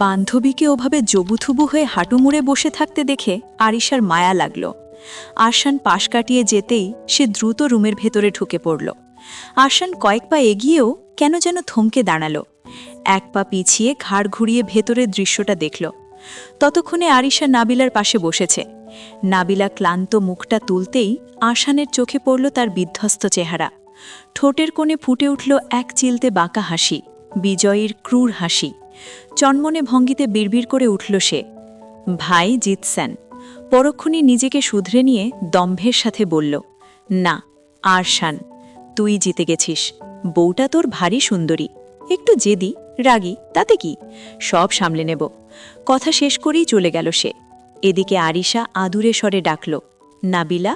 বান্ধবীকে ওভাবে জবুথুবু হয়ে হাঁটু মুড়ে বসে থাকতে দেখে আরিশার মায়া লাগল। আরশান পাশ কাটিয়ে যেতেই সে দ্রুত রুমের ভেতরে ঢুকে পড়ল। আরশান কয়েক পা এগিয়েও কেন যেন থমকে দাঁড়াল। এক পা পিছিয়ে ঘাড় ঘুরিয়ে ভেতরের দৃশ্যটা দেখল। ততক্ষণে আরিশা নাবিলার পাশে বসেছে। নাবিলা ক্লান্ত মুখটা তুলতেই আরশানের চোখে পড়ল তার বিধ্বস্ত চেহারা। ঠোঁটের কোণে ফুটে উঠল এক চিলতে বাঁকা হাসি, বিজয়ীর ক্রূর হাসি। চনমনে ভঙ্গিতে বিড়বিড় করে উঠল সে, ভাই জিতছেন। পরক্ষণে নিজেকে শুধরে নিয়ে দম্ভের সাথে বলল, না আরশান, তুই জিতে গেছিস। বউটা তোর ভারী সুন্দরী, একটু জেদি রাগী, তাতে কি, সব সামলে নেব। কথা শেষ করেই চলে গেল সে। এদিকে আরিশা আদুরে স্বরে ডাকল, নাবিলা।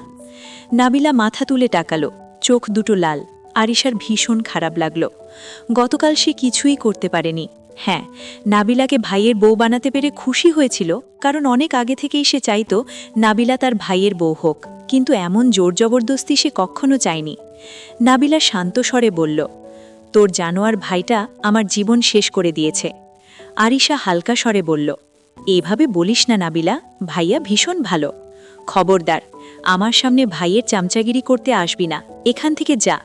নাবিলা মাথা তুলে টাকালো, চোখ দুটো লাল। আরিশার ভীষণ খারাপ লাগল। গতকাল সে কিছুই করতে পারেনি। হ্যাঁ, নাবিলাকে ভাইয়ের বউ বানাতে পেরে খুশি হয়েছিল, কারণ অনেক আগে থেকেই সে চাইতো নাবিলা তার ভাইয়ের বউ হোক, কিন্তু এমন জোর জবরদস্তি সে কখনো চায়নি। নাবিলা শান্ত স্বরে বলল, তোর জানোয়ার ভাইটা আমার জীবন শেষ করে দিয়েছে। আরিশা হালকা স্বরে বলল, এভাবে বলিস না নাবিলা, ভাইয়া ভীষণ ভালো। খবরদার, আমার সামনে ভাইয়ের চামচাগিরি করতে আসবি না, এখান থেকে যা,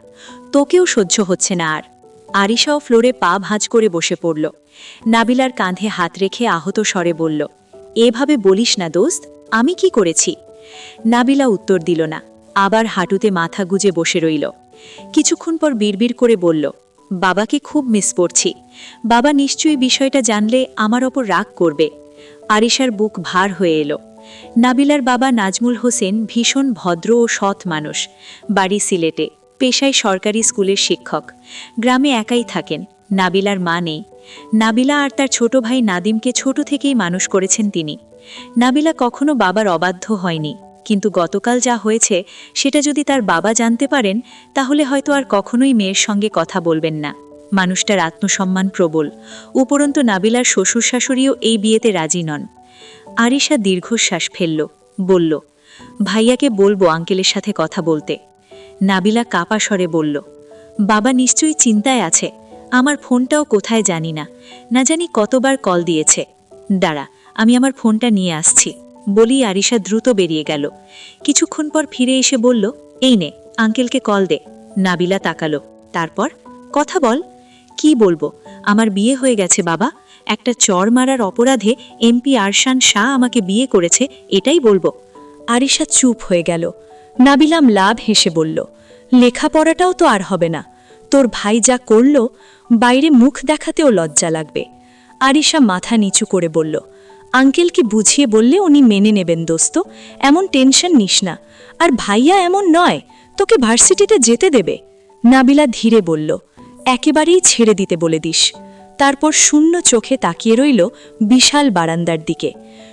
তোকেও সহ্য হচ্ছে না আর। আরিশাও ফ্লোরে পা ভাঁজ করে বসে পড়ল। নাবিলার কাঁধে হাত রেখে আহত স্বরে বলল, এভাবে বলিস না দোস্ত, আমি কি করেছি? নাবিলা উত্তর দিল না, আবার হাঁটুতে মাথা গুজে বসে রইল। কিছুক্ষণ পর বিড়বিড় করে বলল, বাবাকে খুব মিস করছি। বাবা নিশ্চয়ই বিষয়টা জানলে আমার ওপর রাগ করবে। আরিশার বুক ভার হয়ে এলো। নাবিলার বাবা নাজমুল হোসেন ভীষণ ভদ্র ও সৎ মানুষ। বাড়ি সিলেটে, পেশায় সরকারি স্কুলের শিক্ষক। গ্রামে একাই থাকেন, নাবিলার মা নেই। নাবিলা আর তার ছোট ভাই নাদিমকে ছোট থেকেই মানুষ করেছেন তিনি। নাবিলা কখনো বাবার অবাধ্য হয়নি, কিন্তু গতকাল যা হয়েছে সেটা যদি তার বাবা জানতে পারেন, তাহলে হয়তো আর কখনোই মেয়ের সঙ্গে কথা বলবেন না। মানুষটার আত্মসম্মান প্রবল। উপরন্তু নাবিলার শ্বশুর শাশুড়িও এই বিয়েতে রাজি নন। আরিশা দীর্ঘশ্বাস ফেলল, বলল, ভাইয়াকে বলবো আঙ্কেলের সাথে কথা বলতে। নাবিলা কাপা স্বরে বলল, বাবা নিশ্চয়ই চিন্তায় আছে। আমার ফোনটাও কোথায় জানি না, না জানি কতবার কল দিয়েছে। দাঁড়া, আমি আমার ফোনটা নিয়ে আসছি বলি আরিশা দ্রুত বেরিয়ে গেল। কিছুক্ষণ পর ফিরে এসে বলল, এই নে, আঙ্কেলকে কল দে। নাবিলা তাকালো। তারপর কথা বল। কি বলবো? আমার বিয়ে হয়ে গেছে বাবা। একটা চর মারার অপরাধে এমপি আরশান শাহ আমাকে বিয়ে করেছে, এটাই বলবো। আরিশা চুপ হয়ে গেল। নাবিলাম লাভ হেসে বলল, লেখাপড়াটাও তো আর হবে না। তোর ভাই যা করল, বাইরে মুখ দেখাতেও লজ্জা লাগবে। আরিশা মাথা নিচু করে বলল, আঙ্কেলকে বুঝিয়ে বললে উনি মেনে নেবেন দোস্ত, এমন টেনশন নিস না। আর ভাইয়া এমন নয়, তোকে ভার্সিটিতে যেতে দেবে। নাবিলা ধীরে বলল, একেবারেই ছেড়ে দিতে বলে দিস। তারপর শূন্য চোখে তাকিয়ে রইল বিশাল বারান্দার দিকে।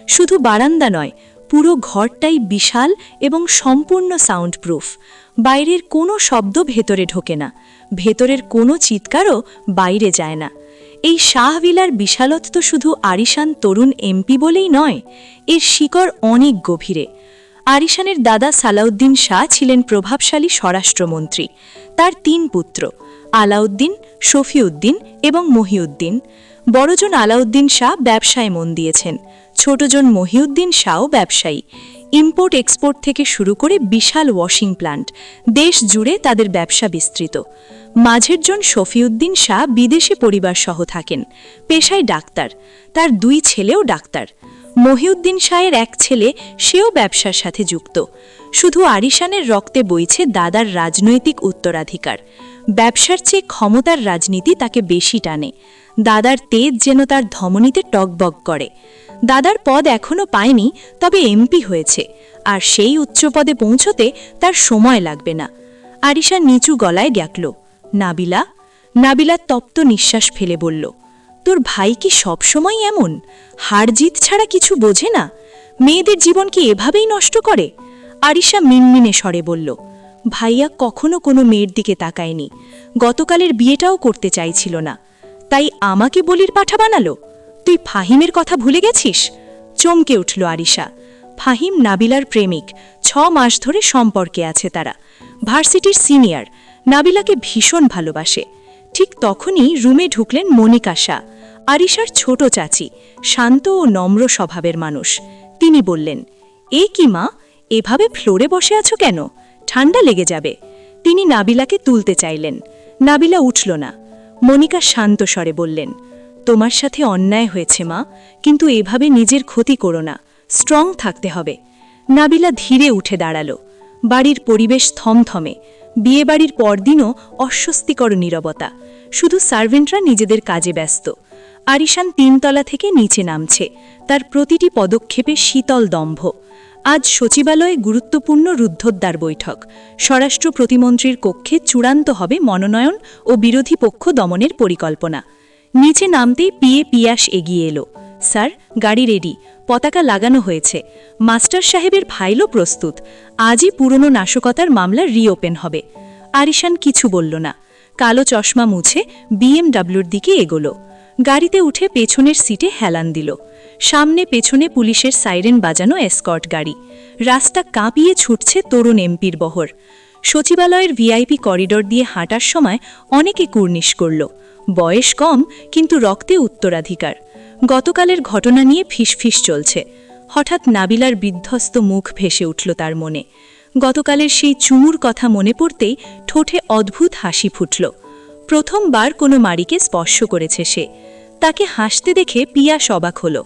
শুধু বারান্দা নয়, পুরো ঘরটাই বিশাল এবং সম্পূর্ণ সাউন্ড প্রুফ। বাইরের কোনো শব্দ ভেতরে ঢোকে না, ভেতরের কোনো চিৎকারও বাইরে যায় না। এই শাহভিলার বিশালত্ব শুধু আরিশান তরুণ এমপি বলেই নয়, এর শিকড় অনেক গভীরে। আরিশানের দাদা সালাউদ্দিন শাহ ছিলেন প্রভাবশালী স্বরাষ্ট্রমন্ত্রী। তার 3 পুত্র, আলাউদ্দিন, শফিউদ্দিন এবং মহিউদ্দিন। বড়জন আলাউদ্দিন শাহ ব্যবসায় মন দিয়েছেন, ছোটজন মহিউদ্দিন শাহও ব্যবসায়ী। ইম্পোর্ট এক্সপোর্ট থেকে শুরু করে বিশাল ওয়াশিং প্লান্ট, দেশ জুড়ে তাদের ব্যবসা বিস্তৃত। মাঝেরজন শফিউদ্দিন শাহ বিদেশে পরিবার সহ থাকেন, পেশায় ডাক্তার। তার 2 ছেলেও ডাক্তার। মহিউদ্দিন শাহের এক ছেলে, সেও ব্যবসার সাথে যুক্ত। শুধু আরিশানের রক্তে বইছে দাদার রাজনৈতিক উত্তরাধিকার। ব্যবসার চেয়ে ক্ষমতার রাজনীতি তাকে বেশি টানে। দাদার তেজ যেন তার ধমনীতে টকবক করে। দাদার পদ এখনো পায়নি, তবে এমপি হয়েছে, আর সেই উচ্চ পদে পৌঁছতে তার সময় লাগবে না। আরিশা নিচু গলায় ডাকল, নাবিলা। নাবিলা তপ্ত নিঃশ্বাস ফেলে বলল, তোর ভাই কি সবসময় এমন? হার জিত ছাড়া কিছু বোঝে না? মেয়েদের জীবন কি এভাবেই নষ্ট করে? আরিশা মিনমিনে স্বরে বলল, ভাইয়া কখনো কোনো মেয়ের দিকে তাকায়নি। গতকালের বিয়েটাও করতে চাইছিল না, তাই আমাকে বলির পাঠা বানালো। তুই ফাহিমের কথা ভুলে গেছিস? চমকে উঠল আরিশা। ফাহিম নাবিলার প্রেমিক, 6 মাস ধরে সম্পর্কে আছে তারা। ভার্সিটির সিনিয়র, নাবিলাকে ভীষণ ভালোবাসে। ঠিক তখনই রুমে ঢুকলেন মনিকা শাহ। আরিশার ছোট চাচি, শান্ত ও নম্র স্বভাবের মানুষ, তিনি বললেন, এ কি মা, এভাবে ফ্লোরে বসে আছো কেন? ঠান্ডা লেগে যাবে। তিনি নাবিলাকে তুলতে চাইলেন। নাবিলা উঠল না। মনিকা শান্ত স্বরে বললেন, তোমার সাথে অন্যায় হয়েছে মা, কিন্তু এভাবে নিজের ক্ষতি করো না, স্ট্রং থাকতে হবে। নাবিলা ধীরে উঠে দাঁড়ালো। বাড়ির পরিবেশ থমথমে। বিয়েবাড়ির পরদিনও অস্বস্তিকর নীরবতা, শুধু সার্ভেন্টরা নিজেদের কাজে ব্যস্ত। আরিশান 3 তলা থেকে নিচে নামছে, তার প্রতিটি পদক্ষেপে শীতল দম্ভ। আজ সচিবালয়ে গুরুত্বপূর্ণ রুদ্ধদ্বার বৈঠক। স্বরাষ্ট্র প্রতিমন্ত্রীর কক্ষে চূড়ান্ত হবে মনোনয়ন ও বিরোধী পক্ষ দমনের পরিকল্পনা। নিচে নামতেই পিয়াস এগিয়ে এলো। স্যার, গাড়ি রেডি, পতাকা লাগানো হয়েছে, মাস্টার সাহেবের ফাইলও প্রস্তুত। আজই পুরনো নাশকতার মামলা রিওপেন হবে। আরিশান কিছু বলল না। কালো চশমা মুছে বিএমডব্লিউর দিকে এগোলো। গাড়িতে উঠে পেছনের সিটে হেলান দিল। সামনে পেছনে পুলিশের সাইরেন বাজানো এসকর্ট গাড়ি। রাস্তা কাঁপিয়ে ছুটছে তরুণ এমপির বহর। সচিবালয়ের ভিআইপি করিডোর দিয়ে হাঁটার সময় অনেকে কুর্নিশ করল। বয়স কম, কিন্তু রক্তে উত্তরাধিকার। গতকালের ঘটনা নিয়ে ফিসফিস চলছে। হঠাৎ নাবিলার বিধ্বস্ত মুখ ভেসে উঠল তার মনে। গতকালের সেই চুমুর কথা মনে পড়তেই ঠোঁটে অদ্ভুত হাসি ফুটল। প্রথমবার কোনো মারিকে স্পর্শ করেছে সে। তাকে হাসতে দেখে পিয়াস অবাক হল।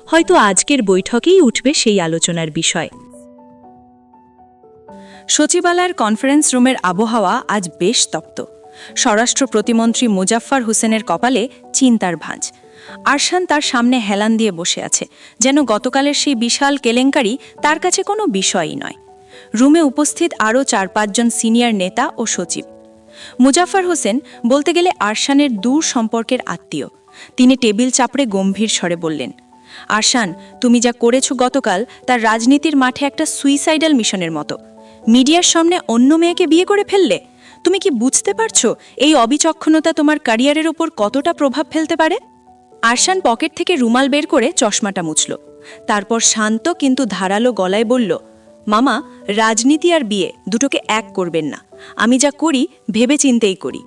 হয়তো আজকের বৈঠকেই উঠবে সেই আলোচনার বিষয়। সচিবালয়ের কনফারেন্স রুমের আবহাওয়া আজ বেশ তপ্ত। স্বরাষ্ট্র প্রতিমন্ত্রী মুজাফফর হোসেনের কপালে চিন্তার ভাঁজ। আরশান তার সামনে হেলান দিয়ে বসে আছে, যেন গতকালের সেই বিশাল কেলেঙ্কারি তার কাছে কোনো বিষয়ই নয়। রুমে উপস্থিত আরও 4-5 জন সিনিয়র নেতা ও সচিব। মুজাফফর হোসেন বলতে গেলে আরশানের দূর সম্পর্কের আত্মীয়। তিনি টেবিল চাপড়ে গম্ভীর স্বরে বললেন, আরশান, তুমি যা করেছো গতকাল, তার রাজনীতির মাঠে একটা সুইসাইডাল মিশনের মতো। মিডিয়ার সামনে অন্য মেয়েকে বিয়ে করে ফেললে। তুমি কি বুঝতে পারছো এই অবিচক্ষণতা তোমার ক্যারিয়ারের ওপর কতটা প্রভাব ফেলতে পারে? আরশান পকেট থেকে রুমাল বের করে চশমাটা মুছল। তারপর শান্ত কিন্তু ধারালো গলায় বলল, মামা, রাজনীতি আর বিয়ে দুটোকে এক করবেন না। আমি যা করি ভেবে চিন্তেই করি।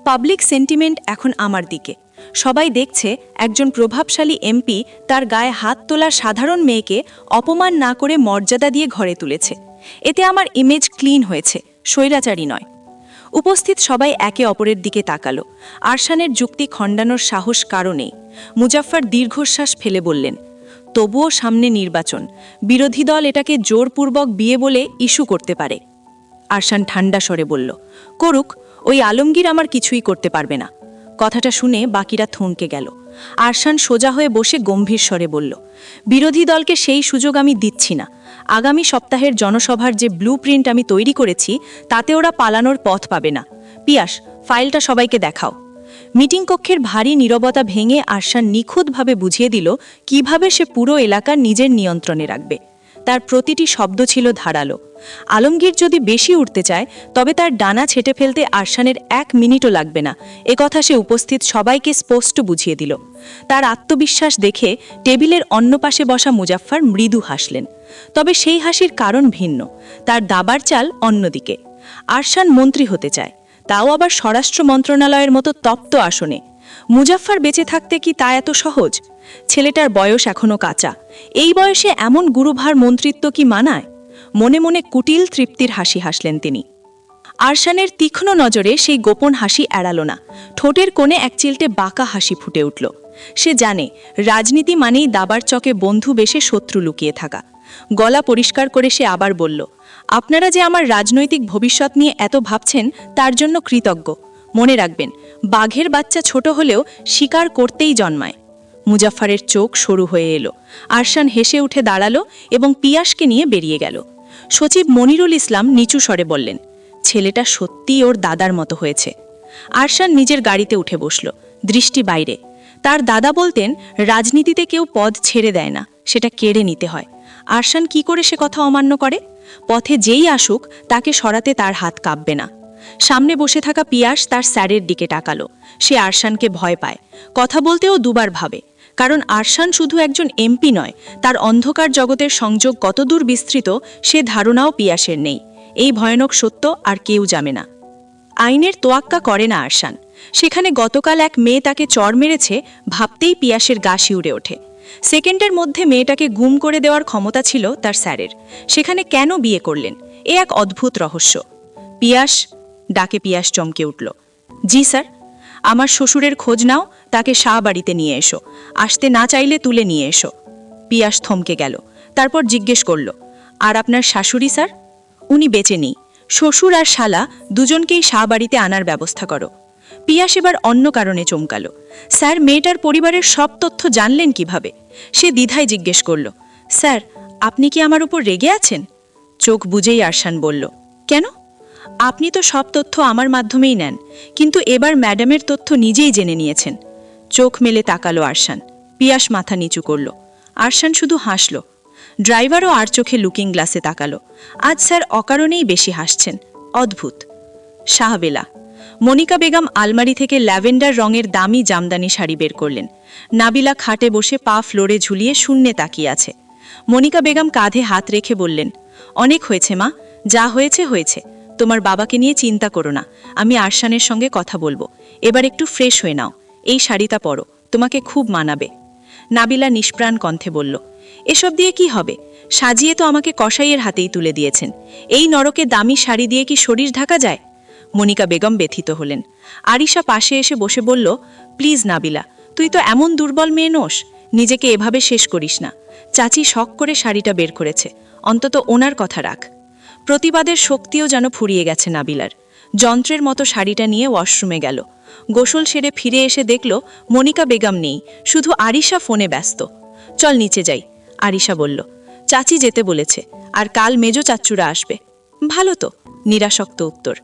পাবলিক সেন্টিমেন্ট এখন আমার দিকে। সবাই দেখছে একজন প্রভাবশালী এমপি তার গায়ে হাত তোলা সাধারণ মেয়েকে অপমান না করে মর্যাদা দিয়ে ঘরে তুলেছে। এতে আমার ইমেজ ক্লিন হয়েছে, স্বৈরাচারী নয়। উপস্থিত সবাই একে অপরের দিকে তাকালো। আরশানের যুক্তি খণ্ডানোর সাহস কারণেই। মুজাফফর দীর্ঘশ্বাস ফেলে বললেন, তবুও সামনে নির্বাচন, বিরোধী দল এটাকে জোরপূর্বক বিয়ে বলে ইস্যু করতে পারে। আরশান ঠান্ডা স্বরে বলল, করুক, ওই আলমগীর আমার কিছুই করতে পারবে না। কথাটা শুনে বাকিরা থমকে গেল। আরশান সোজা হয়ে বসে গম্ভীর স্বরে বলল, বিরোধী দলকে সেই সুযোগ আমি দিচ্ছি না। আগামী সপ্তাহের জনসভার যে ব্লুপ্রিন্ট আমি তৈরি করেছি, তাতে ওরা পালানোর পথ পাবে না। পিয়াস, ফাইলটা সবাইকে দেখাও। মিটিং কক্ষের ভারী নীরবতা ভেঙে আরশান নিখুঁতভাবে বুঝিয়ে দিল কিভাবে সে পুরো এলাকা নিজের নিয়ন্ত্রণে রাখবে। তার প্রতিটি শব্দ ছিল ধারালো। আলমগীর যদি বেশি উঠতে চায়, তবে তার ডানা ছেটে ফেলতে আরশানের 1 মিনিটও লাগবে না। একথা সে উপস্থিত সবাইকে স্পষ্ট বুঝিয়ে দিল। তার আত্মবিশ্বাস দেখে টেবিলের অন্য পাশে বসা মুজাফফর মৃদু হাসলেন। তবে সেই হাসির কারণ ভিন্ন। তার দাবার চাল অন্যদিকে। আরশান মন্ত্রী হতে চায়, তাও আবার স্বরাষ্ট্র মন্ত্রণালয়ের মতো তপ্ত আসনে। মুজাফফর বেঁচে থাকতে কি তা এত সহজ? ছেলেটার বয়স এখনো কাঁচা। এই বয়সে এমন গুরুভার মন্ত্রিত্ব কি মানায়? মনে মনে কুটিল তৃপ্তির হাসি হাসলেন তিনি। আরশানের তীক্ষ্ণ নজরে সেই গোপন হাসি এড়ালো না। ঠোঁটের কোণে এক চিলটে বাঁকা হাসি ফুটে উঠল। সে জানে, রাজনীতি মানেই দাবার চকে বন্ধু বেশে শত্রু লুকিয়ে থাকা। গলা পরিষ্কার করে সে আবার বলল, আপনারা যে আমার রাজনৈতিক ভবিষ্যৎ নিয়ে এত ভাবছেন, তার জন্য কৃতজ্ঞ। মনে রাখবেন, বাঘের বাচ্চা ছোট হলেও শিকার করতেই জন্মায়। মুজাফফরের চোখ সরু হয়ে এলো। আরশান হেসে উঠে দাঁড়ালো এবং পিয়াসকে নিয়ে বেরিয়ে গেল। সচিব মনিরুল ইসলাম নিচু স্বরে বললেন, ছেলেটা সত্যিই ওর দাদার মতো হয়েছে। আরশান নিজের গাড়িতে উঠে বসল, দৃষ্টি বাইরে। তার দাদা বলতেন, রাজনীতিতে কেউ পদ ছেড়ে দেয় না, সেটা কেড়ে নিতে হয়। আরশান কি করে সে কথা অমান্য করে? পথে যেই আসুক, তাকে সরাতে তার হাত কাঁপবে না। সামনে বসে থাকা পিয়াস তার স্যারের দিকে তাকালো। সে আরশানকে ভয় পায়, কথা বলতেও দুবার ভাবে। কারণ আরশান শুধু একজন এমপি নয়, তার অন্ধকার জগতের সংযোগ কতদূর বিস্তৃত সে ধারণাও পিয়াসের নেই। এই ভয়ানক সত্য আর কেউ জানে না। আইনের তোয়াক্কা করে না আরশান। সেখানে গতকাল এক মেয়ে তাকে চড় মেরেছে, ভাবতেই পিয়াসের গা শিউরে ওঠে। সেকেন্ডের মধ্যে মেয়েটাকে গুম করে দেওয়ার ক্ষমতা ছিল তার স্যারের। সেখানে কেন বিয়ে করলেন, এ এক অদ্ভুত রহস্য। পিয়াস ডাকে পিয়াস চমকে উঠল। জি স্যার। আমার শ্বশুরের খোঁজ নাও, তাকে শাহ বাড়িতে নিয়ে এসো, আসতে না চাইলে তুলে নিয়ে এসো। পিয়াস থমকে গেল, তারপর জিজ্ঞেস করল, আর আপনার শাশুড়ি স্যার? উনি বেঁচে নেই। শ্বশুর আর শালা দুজনকেই শাহ বাড়িতে আনার ব্যবস্থা করো। পিয়াস এবার অন্য কারণে চমকালো। স্যার, মেয়েটার পরিবারের সব তথ্য জানলেন কিভাবে? সে দ্বিধায় জিজ্ঞেস করল, স্যার আপনি কি আমার উপর রেগে আছেন? চোখ বুজেই আরশান বলল, কেন? আপনি তো সব তথ্য আমার মাধ্যমেই নেন, কিন্তু এবার ম্যাডামের তথ্য নিজেই জেনে নিয়েছেন। চোখ মেলে তাকালো আরশান। পিয়াস মাথা নিচু করল। আরশান শুধু হাসল। ড্রাইভারও আর চোখে লুকিং গ্লাসে তাকালো। আজ স্যার অকারণেই বেশি হাসছেন, অদ্ভুত। শাহবেলা। মনিকা বেগম আলমারি থেকে ল্যাভেন্ডার রঙের দামি জামদানি শাড়ি বের করলেন। নাবিলা খাটে বসে পা ফ্লোরে ঝুলিয়ে শূন্যে তাকিয়ে আছে। মনিকা বেগম কাঁধে হাত রেখে বললেন, অনেক হয়েছে মা, যা হয়েছে হয়েছে। তোমার বাবাকে নিয়ে চিন্তা করো না, আমি আরশানের সঙ্গে কথা বলবো। এবার একটু ফ্রেশ হয়ে নাও, এই শাড়িটা পরো, তোমাকে খুব মানাবে। নাবিলা নিষ্প্রাণ কণ্ঠে বলল, এসব দিয়ে কি হবে? সাজিয়ে তো আমাকে কসাইয়ের হাতেই তুলে দিয়েছেন। এই নরকে দামি শাড়ি দিয়ে কি শরীর ঢাকা যায়? মনিকা বেগম ব্যথিত হলেন। আরিশা পাশে এসে বসে বলল, প্লিজ নাবিলা, তুই তো এমন দুর্বল মেয়ে নোস, নিজেকে এভাবে শেষ করিস না। চাচি শখ করে শাড়িটা বের করেছে, অন্তত ওনার কথা রাখ। প্রতিবাদের শক্তিও যেন ফুরিয়ে গেছে নাবিলার। যন্ত্রের মতো শাড়িটা নিয়ে ওয়াশরুমে গেল। গোসল সেরে ফিরে এসে দেখল মনিকা বেগম নেই, শুধু আরিশা ফোনে ব্যস্ত। চল নিচে যাই, আরিশা বলল। চাচি যেতে বলেছে, আর কাল মেজো চাচ্চুরা আসবে। ভালো তো, নিরাসক্ত উত্তর।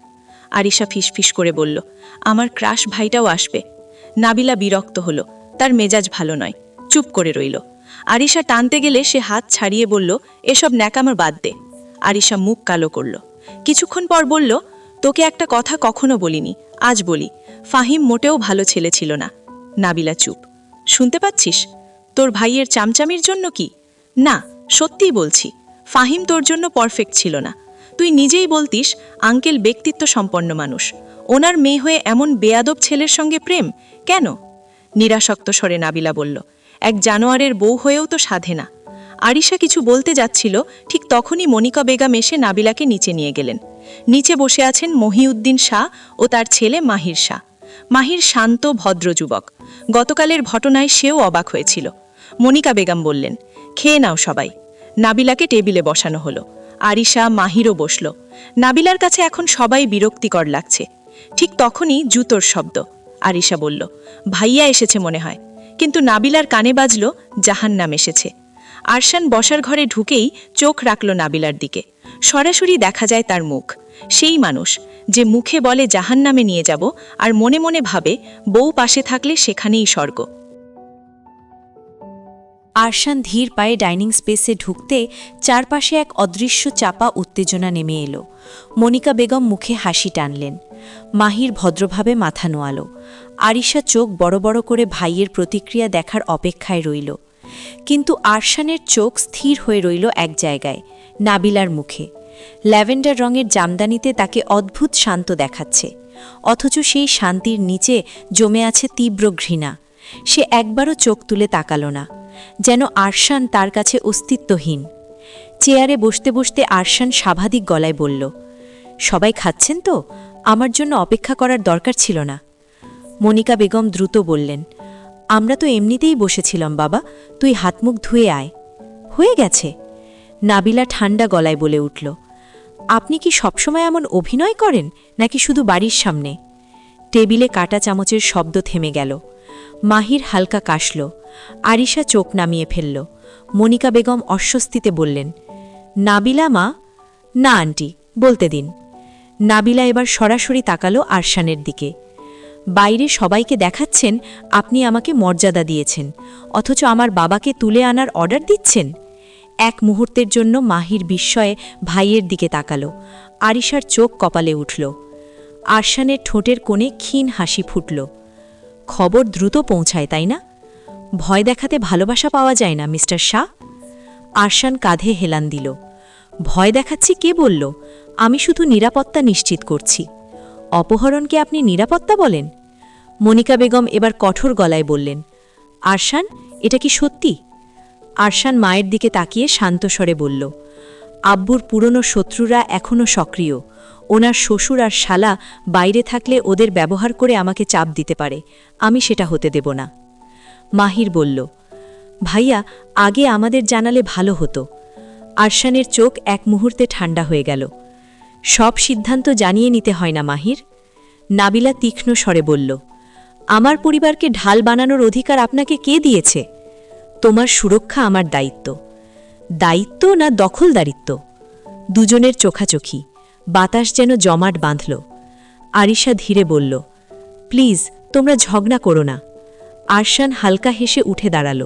আরিশা ফিসফিস করে বলল, আমার ক্রাশ ভাইটাও আসবে। নাবিলা বিরক্ত হলো, তার মেজাজ ভালো নয়, চুপ করে রইল। আরিশা টানতে গেলে সে হাত ছাড়িয়ে বলল, এসব ন্যাকামো বাদ দে। আরিশা মুখ কালো করল। কিছুক্ষণ পর বলল, তোকে একটা কথা কখনো বলিনি, আজ বলি, ফাহিম মোটেও ভালো ছেলে ছিল না। নাবিলা চুপ। শুনতে পাচ্ছিস? তোর ভাইয়ের চামচামির জন্য কি? না, সত্যিই বলছি, ফাহিম তোর জন্য পারফেক্ট ছিল না। তুই নিজেই বলতিস আঙ্কেল ব্যক্তিত্ব সম্পন্ন মানুষ, ওনার মেয়ে হয়ে এমন বেয়াদব ছেলের সঙ্গে প্রেম কেন? নিরাসক্ত স্বরে নাবিলা বলল, এক জানোয়ারের বউ হয়েও তো সাধে না। আরিশা কিছু বলতে যাচ্ছিল, ঠিক তখনই মনিকা বেগম এসে নাবিলাকে নিচে নিয়ে গেলেন। নিচে বসে আছেন মহিউদ্দিন শাহ ও তার ছেলে মাহির শাহ। মাহির শান্ত ভদ্র যুবক। গতকালের ঘটনায় সেও অবাক হয়েছিল। মনিকা বেগম বললেন, খেয়ে নাও সবাই। নাবিলাকে টেবিলে বসানো হলো। আরিশা মাহিরও বসল। নাবিলার কাছে এখন সবাই বিরক্তিকর লাগছে। ঠিক তখনই জুতোর শব্দ। আরিশা বলল, ভাইয়া এসেছে মনে হয়। কিন্তু নাবিলার কানে বাজল, জাহান্নাম এসেছে। আরশান বসার ঘরে ঢুকেই চোখ রাখল নাবিলার দিকে। সরাসরি দেখা যায় তার মুখ। সেই মানুষ যে মুখে বলে জাহান্নামে নিয়ে যাব, আর মনে মনে ভাবে বউ পাশে থাকলে সেখানেই স্বর্গ। আরশান ধীর পায়ে ডাইনিং স্পেসে ঢুকতে চারপাশে এক অদৃশ্য চাপা উত্তেজনা নেমে এলো। মনিকা বেগম মুখে হাসি টানলেন। মাহির ভদ্রভাবে মাথা নোয়ালো। আরিশা চোখ বড় বড় করে ভাইয়ের প্রতিক্রিয়া দেখার অপেক্ষায় রইল। কিন্তু আরশানের চোখ স্থির হয়ে রইল এক জায়গায়, নাবিলার মুখে। ল্যাভেন্ডার রঙের জামদানিতে তাকে অদ্ভুত শান্ত দেখাচ্ছে, অথচ সেই শান্তির নিচে জমে আছে তীব্র ঘৃণা। সে একবারও চোখ তুলে তাকালো না, যেন আরশান তার কাছে অস্তিত্বহীন। চেয়ারে বসতে বসতে আরশান স্বাভাবিক গলায় বলল, সবাই খাচ্ছেন তো? আমার জন্য অপেক্ষা করার দরকার ছিল না। মনিকা বেগম দ্রুত বললেন, আমরা তো এমনিতেই বসেছিলাম বাবা, তুই হাত মুখ ধুয়ে আয়। হয়ে গেছে। নাবিলা ঠান্ডা গলায় বলে উঠল, আপনি কি সবসময় এমন অভিনয় করেন, নাকি শুধু বাড়ির সামনে? টেবিলে কাটা চামচের শব্দ থেমে গেল। মাহির হালকা কাশল। আরিশা চোখ নামিয়ে ফেলল। মনিকা বেগম অস্বস্তিতে বললেন, নাবিলা মা? না আন্টি, বলতে দিন। নাবিলা এবার সরাসরি তাকালো আরশানের দিকে। বাইরে সবাইকে দেখাচ্ছেন আপনি আমাকে মর্যাদা দিয়েছেন, অথচ আমার বাবাকে তুলে আনার অর্ডার দিচ্ছেন। এক মুহূর্তের জন্য মাহির বিস্ময়ে ভাইয়ের দিকে তাকালো। আরিশার চোখ কপালে উঠল। আরশানের ঠোঁটের কোণে ক্ষীণ হাসি ফুটল। খবর দ্রুত পৌঁছায়, তাই না? ভয় দেখাতে ভালোবাসা পাওয়া যায় না মিস্টার শাহ। আরশান কাঁধে হেলান দিল। ভয় দেখাচ্ছি কে বলল? আমি শুধু নিরাপত্তা নিশ্চিত করছি। অপহরণকে আপনি নিরাপত্তা বলেন? মনিকা বেগম এবার কঠোর গলায় বললেন, আরশান, এটা কি সত্যি? আরশান মায়ের দিকে তাকিয়ে শান্ত স্বরে বলল, আব্বুর পুরনো শত্রুরা এখনও সক্রিয়। ওনার শ্বশুর আর শালা বাইরে থাকলে ওদের ব্যবহার করে আমাকে চাপ দিতে পারে, আমি সেটা হতে দেব না। মাহির বলল, ভাইয়া, আগে আমাদের জানালে ভালো হতো। আরশানের চোখ এক মুহূর্তে ঠান্ডা হয়ে গেল। সব সিদ্ধান্ত জানিয়ে নিতে হয় না মাহির। নাবিলা তীক্ষ্ণ স্বরে বলল, আমার পরিবারকে ঢাল বানানোর অধিকার আপনাকে কে দিয়েছে? তোমার সুরক্ষা আমার দায়িত্ব। দায়িত্ব না দখলদারিত্ব? দুজনের চোখাচোখি, বাতাস যেন জমাট বাঁধল। আরিশা ধীরে বলল, প্লিজ, তোমরা ঝগড়া করো না। আরশান হালকা হেসে উঠে দাঁড়াল,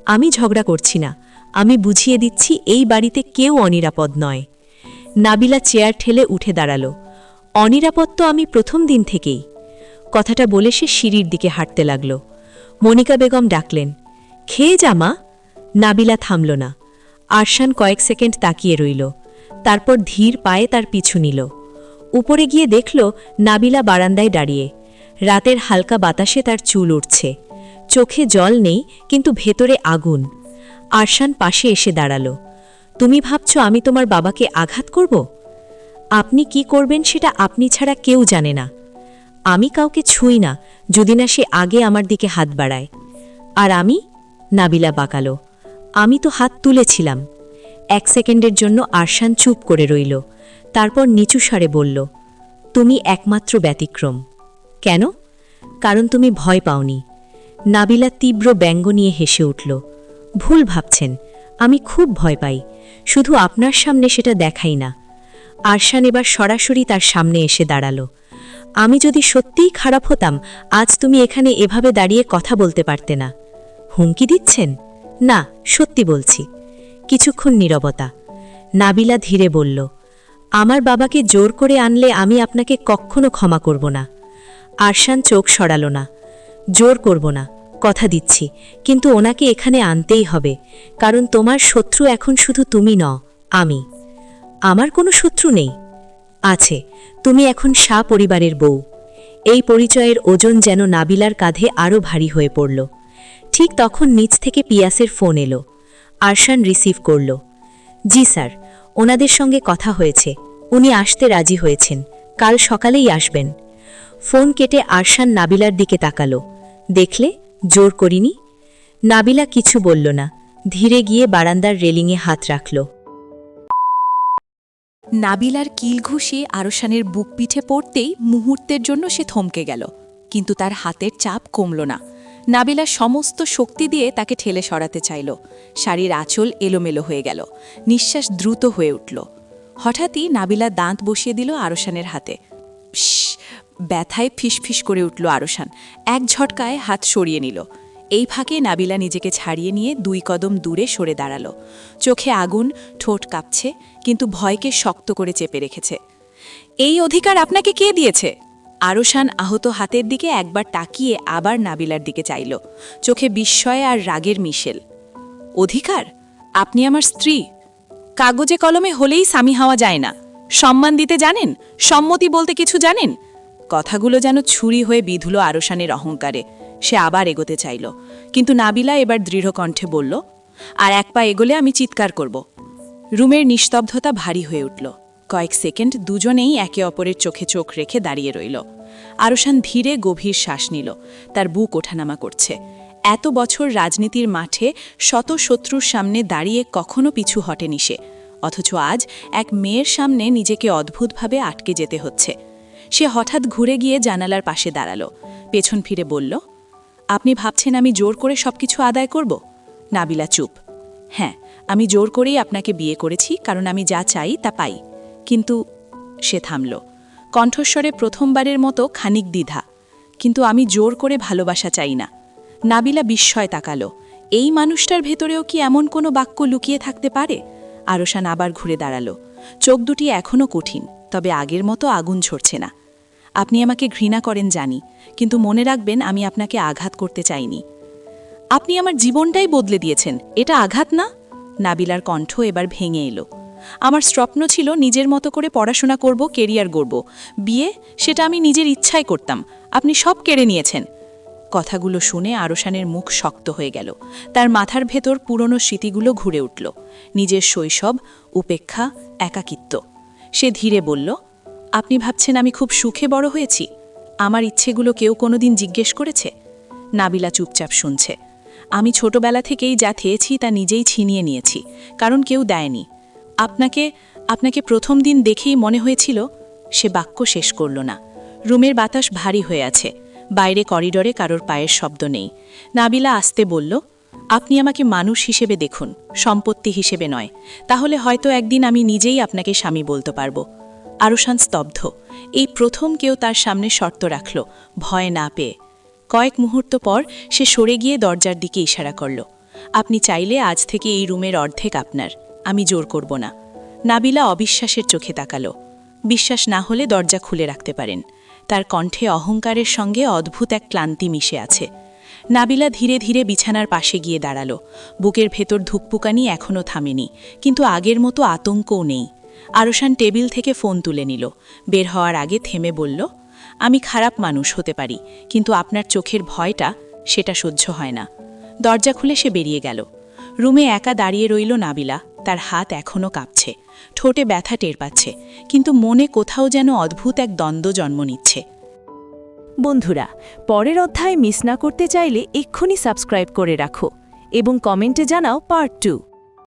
আমি ঝগড়া করছি না, আমি বুঝিয়ে দিচ্ছি এই বাড়িতে কেউ অনিরাপদ নয়। নাবিলা চেয়ার ঠেলে উঠে দাঁড়াল, অনিরাপদ তো আমি প্রথম দিন থেকেই। কথাটা বলে সে সিঁড়ির দিকে হাঁটতে লাগল। মনিকা বেগম ডাকলেন, খেয়ে যা মা। নাবিলা থামল না। আরশান কয়েক সেকেন্ড তাকিয়ে রইল, তারপর ধীর পায়ে তার পিছু নিল। উপরে গিয়ে দেখল নাবিলা বারান্দায় দাঁড়িয়ে। রাতের হালকা বাতাসে তার চুল উঠছে, চোখে জল নেই কিন্তু ভেতরে আগুন। আরশান পাশে এসে দাঁড়াল, তুমি ভাবছ আমি তোমার বাবাকে আঘাত করব? আপনি কি করবেন সেটা আপনি ছাড়া কেউ জানে না। আমি কাউকে ছুঁই না যদি না সে আগে আমার দিকে হাত বাড়ায়। আর আমি? নাবিলা বাঁকালো, আমি তো হাত তুলেছিলাম। এক সেকেন্ডের জন্য আরশান চুপ করে রইল, তারপর নিচু স্বরে বলল, তুমি একমাত্র ব্যতিক্রম। কেন? কারণ তুমি ভয় পাওনি। নাবিলা তীব্র ব্যঙ্গ নিয়ে হেসে উঠল, ভুল ভাবছেন, আমি খুব ভয় পাই, শুধু আপনার সামনে সেটা দেখাই না। আরশান এবার সরাসরি তার সামনে এসে দাঁড়াল, আমি যদি সত্যিই খারাপ হতাম আজ তুমি এখানে এভাবে দাঁড়িয়ে কথা বলতে পারতে না। হুমকি দিচ্ছেন? না, সত্যি বলছি। কিছুক্ষণ নীরবতা। নাবিলা ধীরে বলল, আমার বাবাকে জোর করে আনলে আমি আপনাকে কখনো ক্ষমা করব না। আরশান চোখ সরাল না। জোর করব না, কথা দিচ্ছি, কিন্তু ওনাকে এখানে আনতেই হবে, কারণ তোমার শত্রু এখন শুধু তুমি নও, আমি। আমার কোনো শত্রু নেই। আছে, তুমি এখন শাহ পরিবারের বউ। এই পরিচয়ের ওজন যেন নাবিলার কাঁধে আরও ভারী হয়ে পড়ল। ঠিক তখন নিচ থেকে পিয়াসের ফোন এলো। আরশান রিসিভ করল। জি স্যার, ওনাদের সঙ্গে কথা হয়েছে, উনি আসতে রাজি হয়েছেন, কাল সকালেই আসবেন। ফোন কেটে আরশান নাবিলার দিকে তাকালো, দেখলে, জোর করিনি। নাবিলা কিছু বলল না, ধীরে গিয়ে বারান্দার রেলিংয়ে হাত রাখল। নাবিলার কিল ঘুষি আরশানের বুক পিঠে পড়তেই মুহূর্তের জন্য সে থমকে গেল, কিন্তু তার হাতের চাপ কমল না। নাবিলা সমস্ত শক্তি দিয়ে তাকে ঠেলে সরাতে চাইল। শাড়ির আঁচল এলোমেলো হয়ে গেল, নিঃশ্বাস দ্রুত হয়ে উঠল। হঠাৎই নাবিলা দাঁত বসিয়ে দিল আরশানের হাতে। ব্যথায় ফিসফিস করে উঠল আরশান, এক ঝটকায় হাত সরিয়ে নিল। এই ফাঁকে নাবিলা নিজেকে ছাড়িয়ে নিয়ে 2 কদম দূরে সরে দাঁড়াল। চোখে আগুন, ঠোঁট কাঁপছে, কিন্তু ভয়কে শক্ত করে চেপে রেখেছে। এই অধিকার আপনাকে কে দিয়েছে? আরশান আহত হাতের দিকে একবার তাকিয়ে আবার নাবিলার দিকে চাইল, চোখে বিস্ময় আর রাগের মিশেল। অধিকার? আপনি আমার স্ত্রী। কাগজে কলমে হলেই স্বামী হওয়া যায় না। সম্মান দিতে জানেন? সম্মতি বলতে কিছু জানেন? কথাগুলো যেন ছুরি হয়ে বিঁধল আরশানের অহংকারে। সে আবার এগোতে চাইল, কিন্তু নাবিলা এবার দৃঢ় কণ্ঠে বলল, আর এক পা এগোলে আমি চিৎকার করব। রুমের নিস্তব্ধতা ভারী হয়ে উঠল। কয়েক সেকেন্ড দুজনেই একে অপরের চোখে চোখ রেখে দাঁড়িয়ে রইল। আরশান ধীরে গভীর শ্বাস নিল, তার বুক ওঠানামা করছে। এত বছর রাজনীতির মাঠে শত শত্রুর সামনে দাঁড়িয়ে কখনো পিছু হটেনি সে, অথচ আজ এক মেয়ের সামনে নিজেকে অদ্ভুতভাবে আটকে যেতে হচ্ছে। সে হঠাৎ ঘুরে গিয়ে জানালার পাশে দাঁড়াল, পেছন ফিরে বলল, আপনি ভাবছেন আমি জোর করে সবকিছু আদায় করব? নাবিলা চুপ। হ্যাঁ, আমি জোর করেই আপনাকে বিয়ে করেছি, কারণ আমি যা চাই তা পাই। কিন্তু সে থামল, কণ্ঠস্বরে প্রথমবারের মতো খানিক দ্বিধা। কিন্তু আমি জোর করে ভালোবাসা চাই না। নাবিলা বিস্ময় তাকালো, এই মানুষটার ভেতরেও কি এমন কোনো বাক্য লুকিয়ে থাকতে পারে? আরশান আবার ঘুরে দাঁড়ালো, চোখ দুটি এখনও কঠিন, তবে আগের মতো আগুন ঝরছে না। আপনি আমাকে ঘৃণা করেন জানি, কিন্তু মনে রাখবেন আমি আপনাকে আঘাত করতে চাইনি। আপনি আমার জীবনটাই বদলে দিয়েছেন, এটা আঘাত না? নাবিলার কণ্ঠ এবার ভেঙে এলো। আমার স্বপ্ন ছিল নিজের মতো করে পড়াশোনা করব, কেরিয়ার গড়ব। বিয়ে, সেটা আমি নিজের ইচ্ছায় করতাম। আপনি সব কেড়ে নিয়েছেন। কথাগুলো শুনে আরশানের মুখ শক্ত হয়ে গেল। তার মাথার ভেতর পুরনো স্মৃতিগুলো ঘুরে উঠল। নিজের শৈশব, উপেক্ষা, একাকিত্ব। সে ধীরে বলল, আপনি ভাবছেন আমি খুব সুখে বড় হয়েছি? আমার ইচ্ছেগুলো কেউ কোনোদিন জিজ্ঞেস করেছে? নাবিলা চুপচাপ শুনছে। আমি ছোটবেলা থেকেই যা থেয়েছি তা নিজেই ছিনিয়ে নিয়েছি, কারণ কেউ দেয়নি। আপনাকে প্রথম দিন দেখেই মনে হয়েছিল। সে বাক্য শেষ করল না। রুমের বাতাস ভারী হয়ে আছে। বাইরে করিডোরে কারোর পায়ের শব্দ নেই। নাবিলা আস্তে বলল, আপনি আমাকে মানুষ হিসেবে দেখুন, সম্পত্তি হিসেবে নয়। তাহলে হয়তো একদিন আমি নিজেই আপনাকে স্বামী বলতে পারবো। আরশান স্তব্ধ। এই প্রথম কেউ তার সামনে শর্ত রাখল, ভয় না পেয়ে। কয়েক মুহূর্ত পর সে সরে গিয়ে দরজার দিকে ইশারা করল। আপনি চাইলে আজ থেকে এই রুমের অর্ধেক আপনার, আমি জোর করব না। নাবিলা অবিশ্বাসের চোখে তাকালো। বিশ্বাস না হলে দরজা খুলে রাখতে পারেন। তার কণ্ঠে অহংকারের সঙ্গে অদ্ভুত এক ক্লান্তি মিশে আছে। নাবিলা ধীরে ধীরে বিছানার পাশে গিয়ে দাঁড়ালো। বুকের ভেতর ধুকপুকানি এখনও থামেনি, কিন্তু আগের মতো আতঙ্কও নেই। আরশান টেবিল থেকে ফোন তুলে নিল। বের হওয়ার আগে থেমে বলল, আমি খারাপ মানুষ হতে পারি, কিন্তু আপনার চোখের ভয়টা, সেটা সহ্য হয় না। দরজা খুলে সে বেরিয়ে গেল। রুমে একা দাঁড়িয়ে রইল নাবিলা। তার হাত এখনও কাঁপছে, ঠোঁটে ব্যথা টের পাচ্ছে, কিন্তু মনে কোথাও যেন অদ্ভুত এক দ্বন্দ্ব জন্ম নিচ্ছে। বন্ধুরা, পরের অধ্যায় মিস না করতে চাইলে এক্ষুনি সাবস্ক্রাইব করে রাখো এবং কমেন্টে জানাও পার্ট 2।